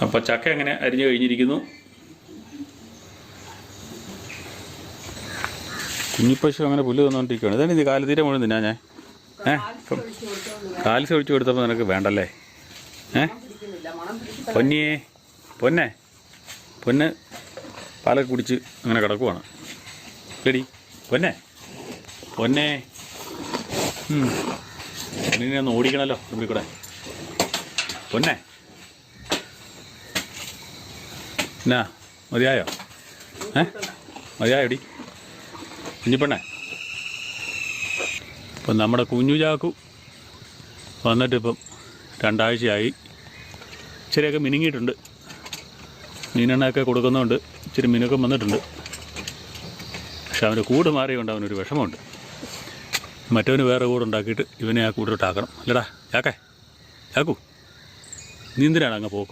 അപ്പോൾ ചക്ക അങ്ങനെ അരിഞ്ഞു കഴിഞ്ഞിരിക്കുന്നു. കുഞ്ഞിപ്പശു അങ്ങനെ പുല്ല് തന്നുകൊണ്ടിരിക്കുകയാണ്. ഇതാണ് ഇത് കാലിത്തീറ്റ മുഴുവൻ തിന്നാ ഞാൻ. കാൽസ്യം ഒഴിച്ചു കൊടുത്തപ്പോൾ നിനക്ക് വേണ്ടല്ലേ? പൊന്നിയേ പൊന്നെ പാലൊക്കെ കുടിച്ച് അങ്ങനെ കിടക്കുവാണ്. ശരി പൊന്നെ പൊന്നിനെ ഒന്ന് ഓടിക്കണമല്ലോ ഇവിടെ കൂടെ. പൊന്നെ എന്നാ മതിയായോ? മതിയായോടി കുഞ്ഞിപ്പെണ്ണേ? ഇപ്പം നമ്മുടെ കുഞ്ഞു ചാക്കു വന്നിട്ടിപ്പം 2 ആഴ്ചയായി. ഇച്ചിരിയൊക്കെ മിനുങ്ങിയിട്ടുണ്ട്. മീനെണ്ണയൊക്കെ കൊടുക്കുന്നതുകൊണ്ട് ഇച്ചിരി മിനുക്കം വന്നിട്ടുണ്ട്. പക്ഷെ അവൻ്റെ കൂട് മാറിയുകൊണ്ട് അവനൊരു വിഷമമുണ്ട്. മറ്റവന് വേറെ കൂടുണ്ടാക്കിയിട്ട് ഇവനെ ആ കൂടിലോട്ടാക്കണം. അല്ലടാ ചാക്കു നീ എന്തിനാണ് അങ്ങ് പോക്കും?